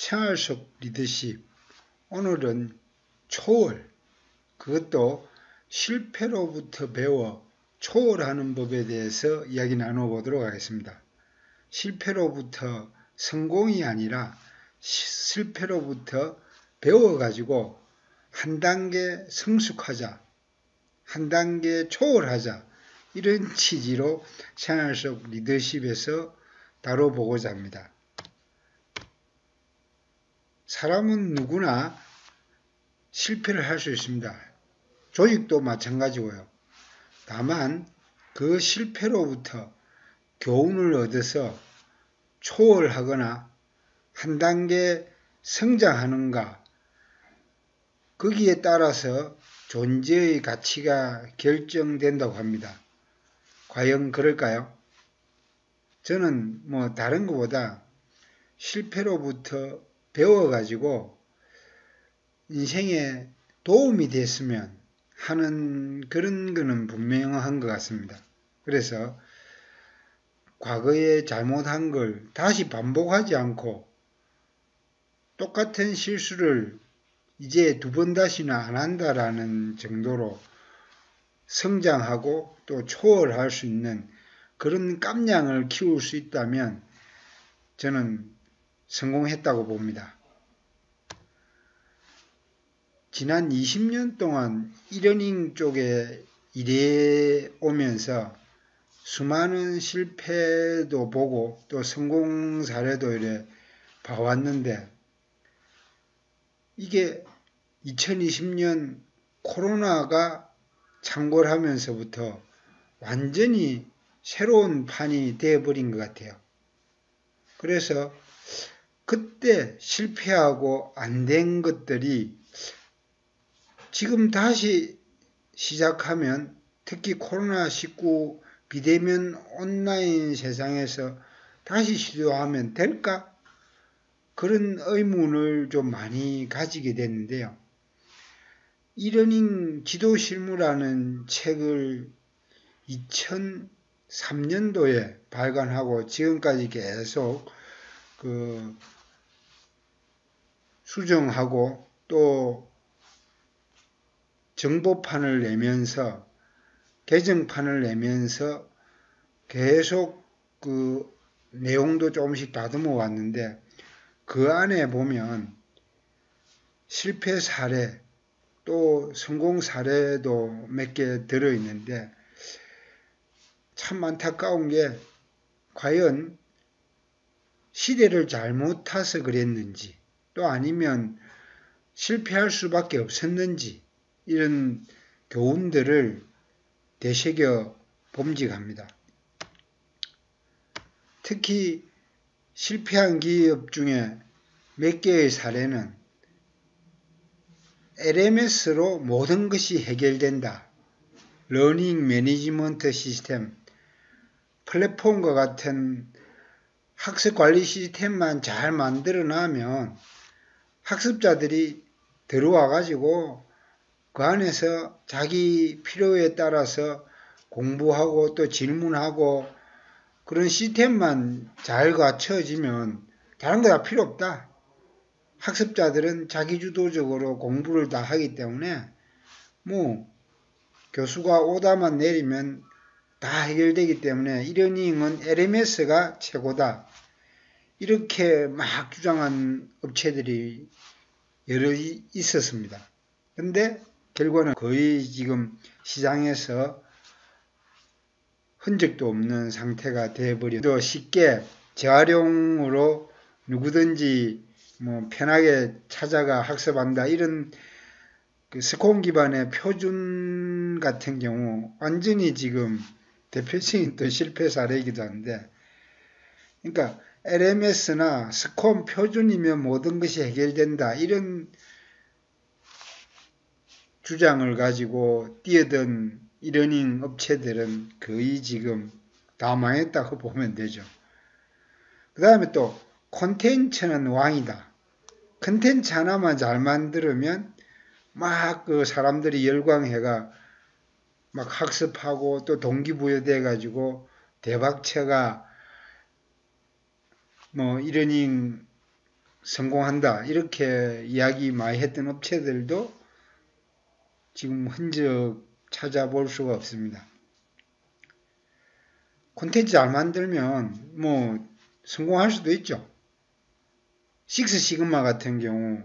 생활 속 리더십. 오늘은 초월, 그것도 실패로부터 배워 초월하는 법에 대해서 이야기 나눠보도록 하겠습니다. 실패로부터 성공이 아니라 실패로부터 배워가지고 한 단계 성숙하자, 한 단계 초월하자, 이런 취지로 생활 속 리더십에서 다뤄보고자 합니다. 사람은 누구나 실패를 할 수 있습니다. 조직도 마찬가지고요. 다만 그 실패로부터 교훈을 얻어서 초월하거나 한 단계 성장하는가, 거기에 따라서 존재의 가치가 결정된다고 합니다. 과연 그럴까요? 저는 다른 것보다 실패로부터 배워가지고 인생에 도움이 됐으면 하는 그런 거는 분명한 것 같습니다. 그래서 과거에 잘못한 걸 다시 반복하지 않고 똑같은 실수를 이제 두 번 다시는 안 한다라는 정도로 성장하고 또 초월할 수 있는 그런 깜냥을 키울 수 있다면 저는 성공했다고 봅니다. 지난 20년 동안 이러닝 쪽에 일해 오면서 수많은 실패도 보고 또 성공 사례도 이래 봐왔는데, 이게 2020년 코로나가 창궐하면서부터 완전히 새로운 판이 되어버린 것 같아요. 그래서 그때 실패하고 안 된 것들이 지금 다시 시작하면, 특히 코로나19 비대면 온라인 세상에서 다시 시도하면 될까? 그런 의문을 좀 많이 가지게 됐는데요. 이러닝 지도실무라는 책을 2003년도에 발간하고 지금까지 계속 수정하고 또 정보판을 내면서 개정판을 내면서 계속 내용도 조금씩 다듬어 왔는데, 그 안에 보면 실패 사례 또 성공 사례도 몇 개 들어있는데, 참 안타까운 게 과연 시대를 잘못 타서 그랬는지 또 아니면 실패할 수밖에 없었는지, 이런 교훈들을 되새겨 봄직합니다. 특히 실패한 기업 중에 몇 개의 사례는 LMS로 모든 것이 해결된다, 러닝 매니지먼트 시스템, 플랫폼과 같은 학습 관리 시스템만 잘 만들어 놔면 학습자들이 들어와 가지고 그 안에서 자기 필요에 따라서 공부하고 또 질문하고, 그런 시스템만 잘 갖춰지면 다른 거 다 필요 없다. 학습자들은 자기주도적으로 공부를 다 하기 때문에 교수가 오다만 내리면 다 해결되기 때문에 이러닝은 LMS가 최고다, 이렇게 막 주장한 업체들이 여러 있었습니다. 근데 결과는 거의 지금 시장에서 흔적도 없는 상태가 되어버려 쉽게 재활용으로 누구든지 편하게 찾아가 학습한다, 이런 스콘 기반의 표준 같은 경우 완전히 지금 대표적인 또 실패 사례이기도 한데, 그러니까 LMS나 스콘 표준이면 모든 것이 해결된다, 이런 주장을 가지고 뛰어든 이러닝 업체들은 거의 지금 다 망했다고 보면 되죠. 그 다음에 또 콘텐츠는 왕이다. 콘텐츠 하나만 잘 만들면 막 사람들이 열광해가 막 학습하고 또 동기부여돼 가지고 대박체가 이러닝 성공한다 이렇게 이야기 많이 했던 업체들도 지금 흔적 찾아볼 수가 없습니다. 콘텐츠 잘 만들면 뭐 성공할 수도 있죠. 식스 시그마 같은 경우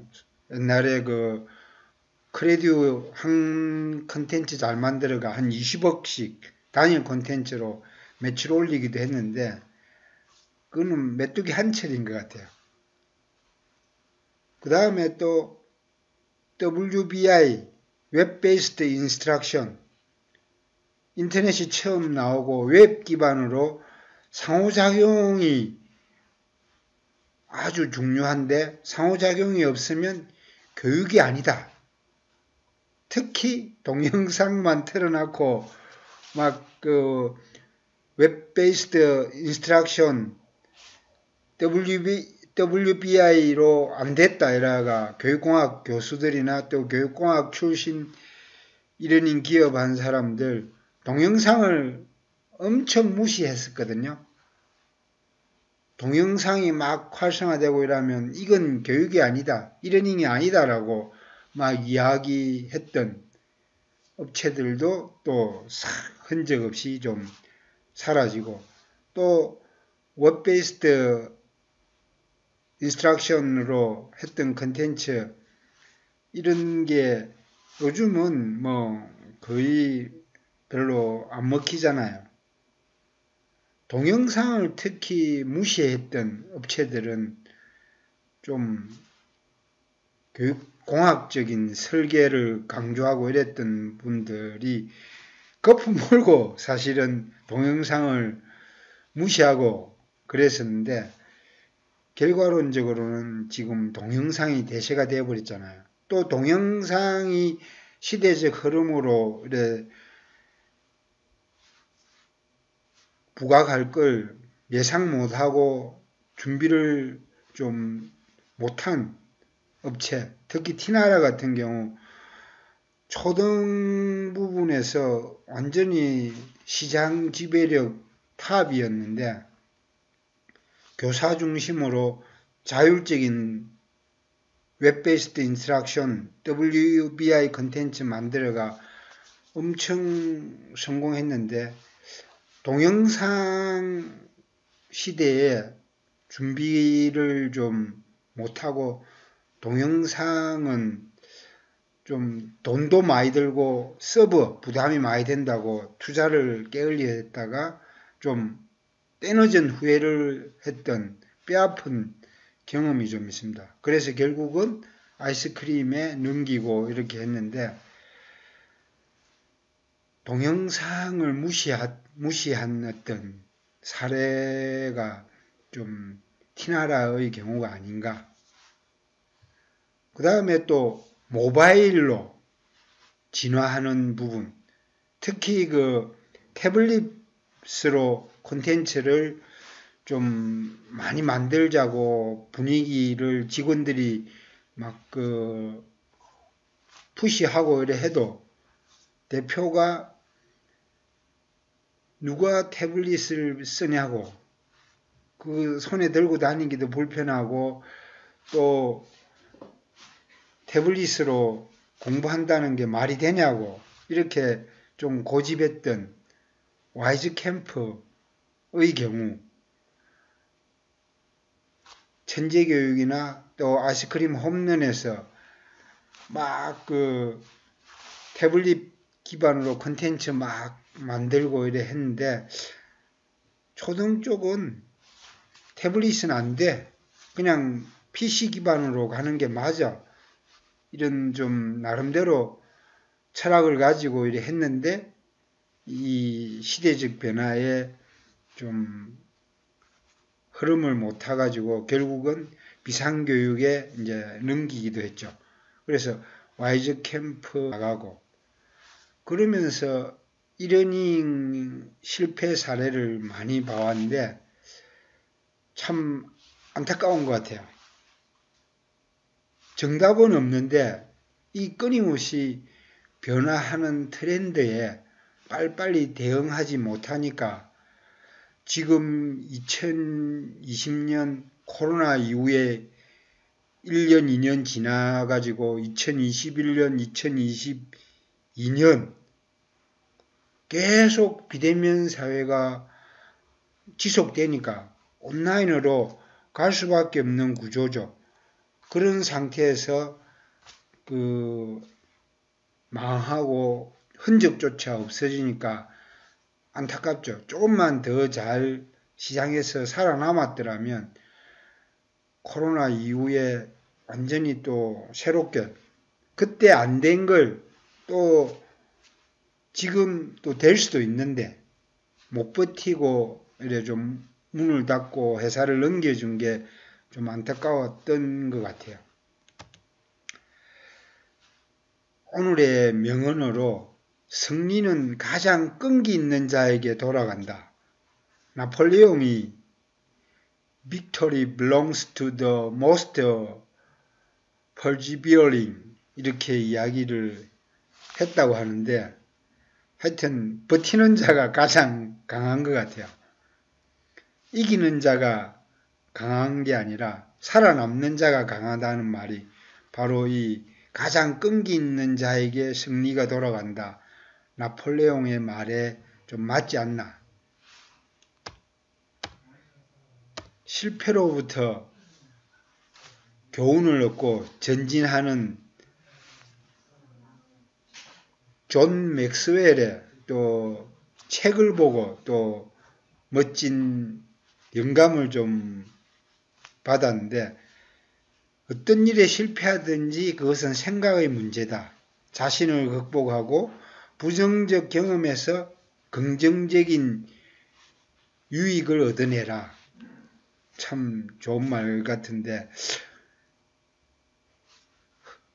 옛날에 그 크레디오 한 컨텐츠 잘 만들어가 한 20억씩 단일 콘텐츠로 매출 올리기도 했는데 그거는 메뚜기 한 철인 것 같아요. 그 다음에 또 WBI 웹 베이스드 인스트럭션 인터넷이 처음 나오고 웹 기반으로 상호작용이 아주 중요한데 상호작용이 없으면 교육이 아니다. 특히 동영상만 틀어놓고 막 그 웹 베이스드 인스트럭션 WBI로 안 됐다 이라가 교육공학 교수들이나 또 교육공학 출신 이런 기업 한 사람들 동영상을 엄청 무시했었거든요. 동영상이 막 활성화되고 이러면 이건 교육이 아니다, 이러닝이 아니다라고 막 이야기했던 업체들도 또 흔적 없이 좀 사라지고 또 웹베이스드 인스트럭션으로 했던 컨텐츠 이런 게 요즘은 뭐 거의 별로 안 먹히잖아요. 동영상을 특히 무시했던 업체들은 좀 교육공학적인 설계를 강조하고 이랬던 분들이 거품 물고 사실은 동영상을 무시하고 그랬었는데 결과론적으로는 지금 동영상이 대세가 되어버렸잖아요. 또 동영상이 시대적 흐름으로 이래 부각할 걸 예상 못하고 준비를 좀 못한 업체, 특히 티나라 같은 경우 초등 부분에서 완전히 시장 지배력 탑이었는데 교사 중심으로 자율적인 웹-베이스드 인스트럭션 WBI 컨텐츠 만들어가 엄청 성공했는데 동영상 시대에 준비를 좀 못하고 동영상은 좀 돈도 많이 들고 서버 부담이 많이 된다고 투자를 게을리 했다가 좀 떼어진 후회를 했던 뼈아픈 경험이 좀 있습니다. 그래서 결국은 아이스크림에 넘기고 이렇게 했는데 동영상을 무시한 어떤 사례가 좀 티나라의 경우가 아닌가. 그 다음에 또 모바일로 진화하는 부분, 특히 그 태블릿으로 콘텐츠를 좀 많이 만들자고 분위기를 직원들이 막 그 푸시하고 이래 해도 대표가 누가 태블릿을 쓰냐고 그 손에 들고 다니기도 불편하고 또 태블릿으로 공부한다는 게 말이 되냐고 이렇게 좀 고집했던 와이즈 캠프의 경우 천재교육이나 또 아이스크림 홈런에서 막 그 태블릿 기반으로 컨텐츠 막 만들고 이래 했는데 초등 쪽은 태블릿은 안 돼. 그냥 PC 기반으로 가는 게 맞아. 이런 좀 나름대로 철학을 가지고 이래 했는데 이 시대적 변화에 좀 흐름을 못 타가지고 결국은 비상교육에 이제 넘기기도 했죠. 그래서 와이즈 캠프 나가고 그러면서 이러닝 실패 사례를 많이 봐왔는데 참 안타까운 것 같아요. 정답은 없는데 이 끊임없이 변화하는 트렌드에 빨리빨리 대응하지 못하니까 지금 2020년 코로나 이후에 1년, 2년 지나가지고 2021년, 2022년 계속 비대면 사회가 지속되니까 온라인으로 갈 수밖에 없는 구조죠. 그런 상태에서 망하고 흔적조차 없어지니까 안타깝죠. 조금만 더 잘 시장에서 살아남았더라면 코로나 이후에 완전히 또 새롭게 그때 안 된 걸 또 지금 또 될 수도 있는데 못 버티고 이래 좀 문을 닫고 회사를 넘겨준 게 좀 안타까웠던 것 같아요. 오늘의 명언으로 승리는 가장 끈기 있는 자에게 돌아간다. 나폴레옹이 Victory belongs to the most persevering 이렇게 이야기를 했다고 하는데 하여튼 버티는 자가 가장 강한 것 같아요. 이기는 자가 강한 게 아니라 살아남는 자가 강하다는 말이 바로 이 가장 끈기 있는 자에게 승리가 돌아간다. 나폴레옹의 말에 좀 맞지 않나. 실패로부터 교훈을 얻고 전진하는 존 맥스웰의 또 책을 보고 또 멋진 영감을 좀 받았는데 어떤 일에 실패하든지 그것은 생각의 문제다. 자신을 극복하고 부정적 경험에서 긍정적인 유익을 얻어내라. 참 좋은 말 같은데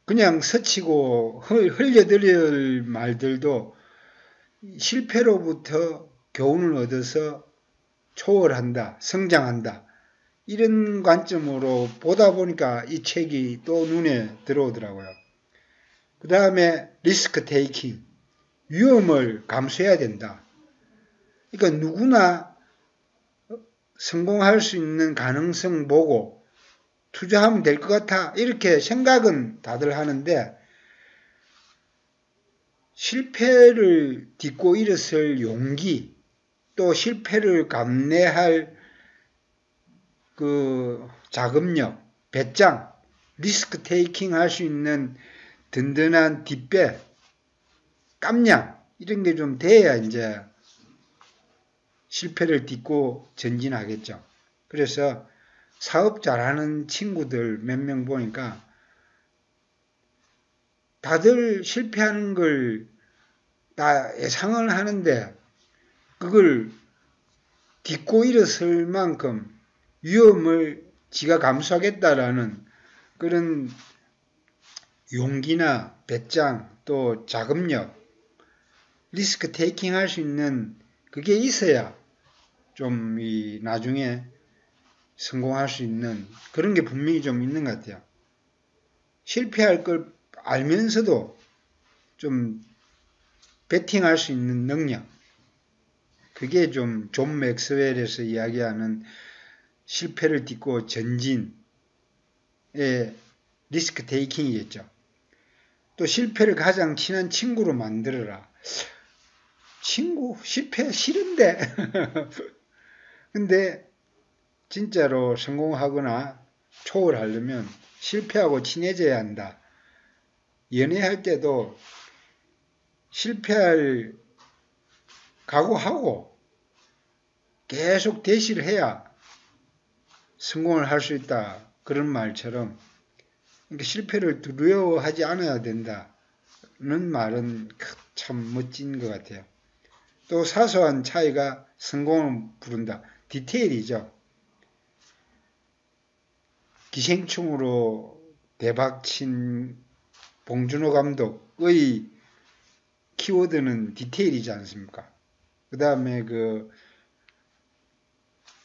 그냥 스치고 흘려들일 말들도 실패로부터 교훈을 얻어서 초월한다, 성장한다. 이런 관점으로 보다 보니까 이 책이 또 눈에 들어오더라고요. 그 다음에 리스크 테이킹, 위험을 감수해야 된다. 그러니까 누구나 성공할 수 있는 가능성 보고 투자하면 될 것 같아. 이렇게 생각은 다들 하는데 실패를 딛고 일어설 용기, 또 실패를 감내할 그 자금력, 배짱, 리스크 테이킹 할 수 있는 든든한 뒷배, 깜냥 이런 게 좀 돼야 이제 실패를 딛고 전진하겠죠. 그래서 사업 잘하는 친구들 몇 명 보니까 다들 실패하는 걸 다 예상을 하는데 그걸 딛고 일어설 만큼 위험을 지가 감수하겠다라는 그런 용기나 배짱 또 자금력, 리스크 테이킹 할 수 있는 그게 있어야 좀 나중에 성공할 수 있는 그런 게 분명히 좀 있는 것 같아요. 실패할 걸 알면서도 좀 베팅할 수 있는 능력, 그게 좀 존 맥스웰에서 이야기하는 실패를 딛고 전진의 리스크 테이킹이겠죠. 또 실패를 가장 친한 친구로 만들어라. 친구, 실패 싫은데. 근데 진짜로 성공하거나 초월하려면 실패하고 친해져야 한다. 연애할 때도 실패할 각오하고 계속 대시를 해야 성공을 할 수 있다. 그런 말처럼 그러니까 실패를 두려워하지 않아야 된다는 말은 참 멋진 것 같아요. 또 사소한 차이가 성공을 부른다. 디테일이죠. 기생충으로 대박친 봉준호 감독의 키워드는 디테일이지 않습니까? 그 다음에 그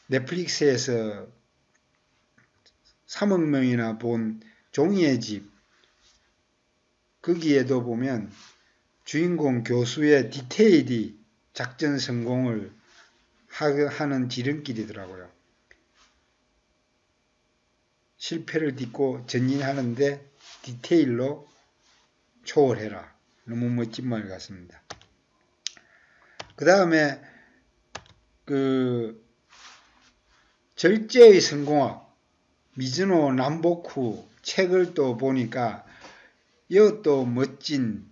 넷플릭스에서 3억 명이나 본 종이의 집 거기에도 보면 주인공 교수의 디테일이 작전 성공을 하는 지름길이더라고요. 실패를 딛고 전진하는데 디테일로 초월해라. 너무 멋진 말 같습니다. 그 다음에 그 절제의 성공학 미즈노 남보쿠 책을 또 보니까 이것도 멋진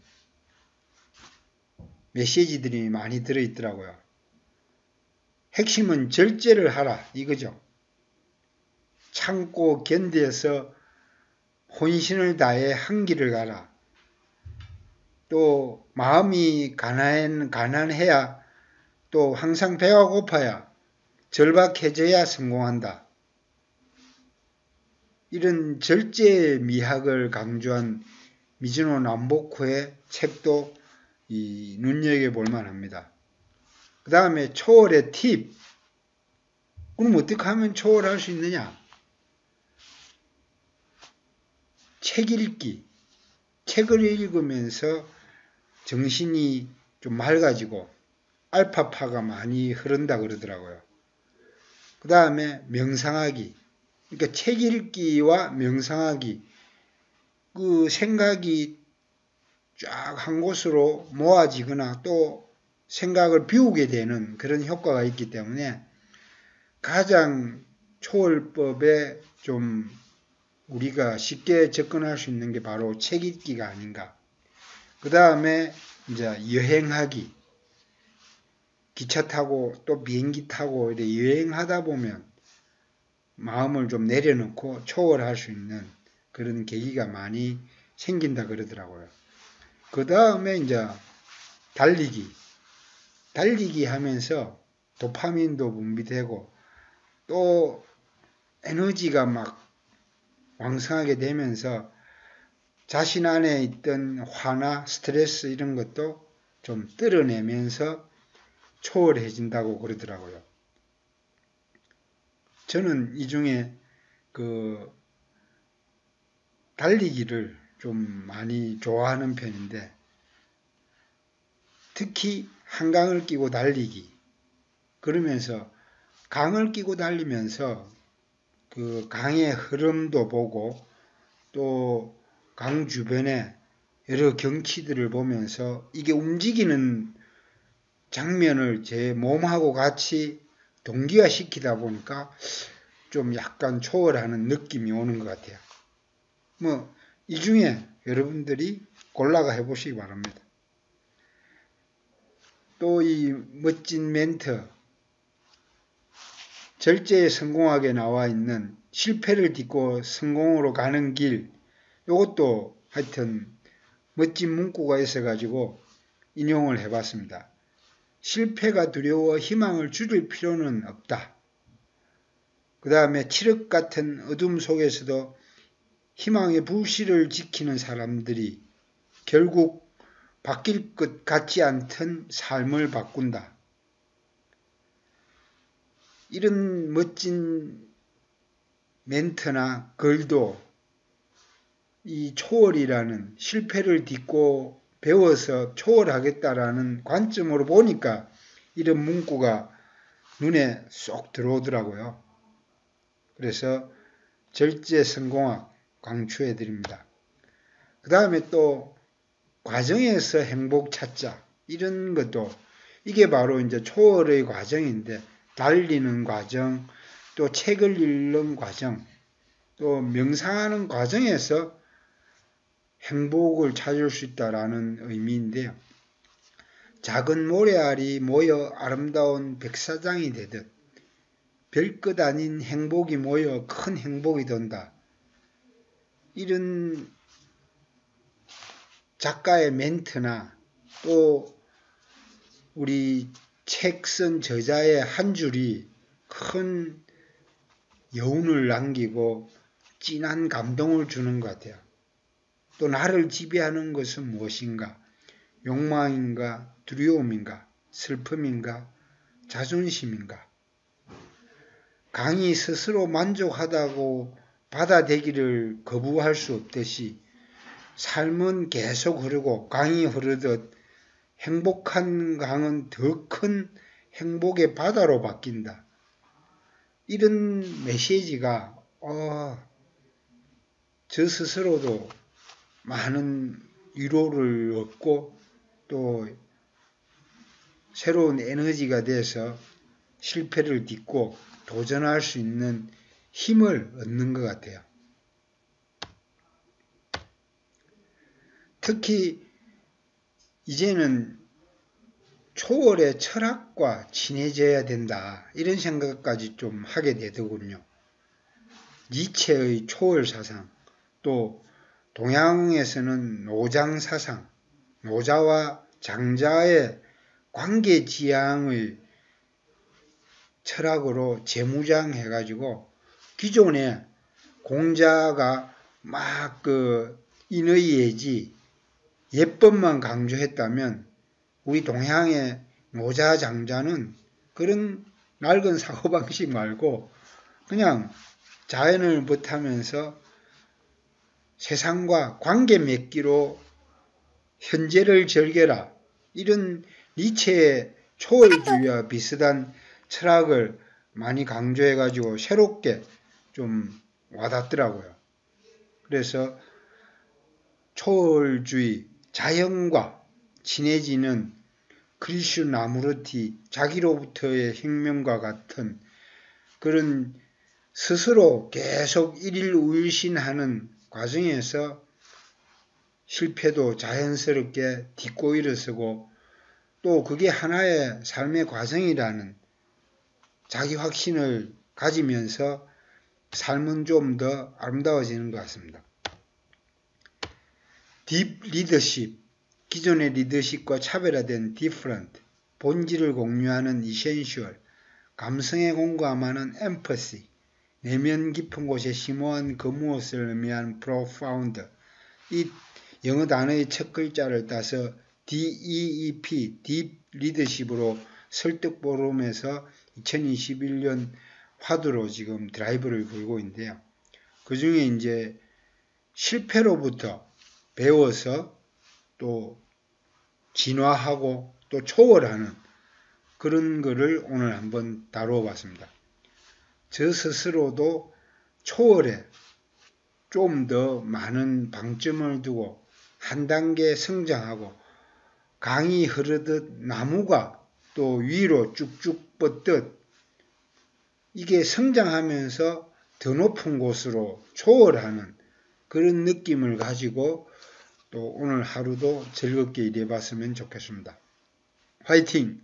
메시지들이 많이 들어있더라고요. 핵심은 절제를 하라 이거죠. 참고 견뎌서 혼신을 다해 한길을 가라. 또 마음이 가난해야 또 항상 배가 고파야 절박해져야 성공한다. 이런 절제의 미학을 강조한 미즈노 남보쿠의 책도 눈여겨볼 만합니다. 그 다음에 초월의 팁. 그럼 어떻게 하면 초월할 수 있느냐? 책 읽기. 책을 읽으면서 정신이 좀 맑아지고 알파파가 많이 흐른다 그러더라고요. 그 다음에 명상하기. 그러니까 책 읽기와 명상하기. 그 생각이 쫙 한 곳으로 모아지거나 또 생각을 비우게 되는 그런 효과가 있기 때문에 가장 초월법에 좀 우리가 쉽게 접근할 수 있는 게 바로 책 읽기가 아닌가. 그 다음에 이제 여행하기. 기차 타고 또 비행기 타고 이렇게 여행하다 보면 마음을 좀 내려놓고 초월할 수 있는 그런 계기가 많이 생긴다 그러더라고요. 그 다음에 이제 달리기. 달리기 하면서 도파민도 분비되고 또 에너지가 막 왕성하게 되면서 자신 안에 있던 화나 스트레스 이런 것도 좀 떨어내면서 초월해진다고 그러더라고요. 저는 이 중에 그 달리기를 좀 많이 좋아하는 편인데 특히 한강을 끼고 달리기 그러면서 강을 끼고 달리면서 그 강의 흐름도 보고 또 강 주변에 여러 경치들을 보면서 이게 움직이는 장면을 제 몸하고 같이 동기화시키다 보니까 좀 약간 초월하는 느낌이 오는 것 같아요. 이 중에 여러분들이 골라가 해보시기 바랍니다. 또 이 멋진 멘트, 절제에 성공하게 나와 있는 실패를 딛고 성공으로 가는 길, 이것도 하여튼 멋진 문구가 있어가지고 인용을 해봤습니다. 실패가 두려워 희망을 줄일 필요는 없다. 그 다음에 칠흑 같은 어둠 속에서도 희망의 불씨를 지키는 사람들이 결국 바뀔 것 같지 않던 삶을 바꾼다. 이런 멋진 멘트나 글도 이 초월이라는 실패를 딛고 배워서 초월하겠다라는 관점으로 보니까 이런 문구가 눈에 쏙 들어오더라고요. 그래서 절제 성공학 강추해 드립니다. 그 다음에 또 과정에서 행복 찾자 이런 것도 이게 바로 이제 초월의 과정인데 달리는 과정, 또 책을 읽는 과정, 또 명상하는 과정에서 행복을 찾을 수 있다라는 의미인데요. 작은 모래알이 모여 아름다운 백사장이 되듯 별것 아닌 행복이 모여 큰 행복이 된다. 이런 작가의 멘트나 또 우리 책 쓴 저자의 한 줄이 큰 여운을 남기고 진한 감동을 주는 것 같아요. 또 나를 지배하는 것은 무엇인가? 욕망인가? 두려움인가? 슬픔인가? 자존심인가? 강이 스스로 만족하다고 받아들이기를 거부할 수 없듯이 삶은 계속 흐르고 강이 흐르듯 행복한 강은 더 큰 행복의 바다로 바뀐다. 이런 메시지가 저 스스로도 많은 위로를 얻고 또 새로운 에너지가 돼서 실패를 딛고 도전할 수 있는 힘을 얻는 것 같아요. 특히 이제는 초월의 철학과 친해져야 된다, 이런 생각까지 좀 하게 되더군요. 니체의 초월 사상, 또 동양에서는 노장 사상, 노자와 장자의 관계 지향의 철학으로 재무장해가지고 기존에 공자가 막 인의 예지, 예법만 강조했다면 우리 동양의 노자 장자는 그런 낡은 사고방식 말고 그냥 자연을 못하면서 세상과 관계 맺기로 현재를 즐겨라, 이런 니체의 초월주의와 비슷한 철학을 많이 강조해가지고 새롭게 좀 와닿더라고요. 그래서 초월주의, 자연과 친해지는 크리슈나무르티, 자기로부터의 혁명과 같은 그런 스스로 계속 일일우일신하는 과정에서 실패도 자연스럽게 딛고 일어서고 또 그게 하나의 삶의 과정이라는 자기 확신을 가지면서 삶은 좀 더 아름다워지는 것 같습니다. 딥 리더십, 기존의 리더십과 차별화된 디퍼런트, 본질을 공유하는 이센셜, 감성에 공감하는 엠퍼시, 내면 깊은 곳에 심오한 그 무엇을 의미하는 profound, 이 영어 단어의 첫 글자를 따서 DEEP, 딥 리더십으로 설득 포럼에서 2021년 화두로 지금 드라이브를 걸고 있는데요. 그 중에 이제 실패로부터 배워서 또 진화하고 또 초월하는 그런 거를 오늘 한번 다루어 봤습니다. 저 스스로도 초월에 좀 더 많은 방점을 두고 한 단계 성장하고 강이 흐르듯 나무가 또 위로 쭉쭉 뻗듯 이게 성장하면서 더 높은 곳으로 초월하는 그런 느낌을 가지고 또 오늘 하루도 즐겁게 일해봤으면 좋겠습니다. 화이팅!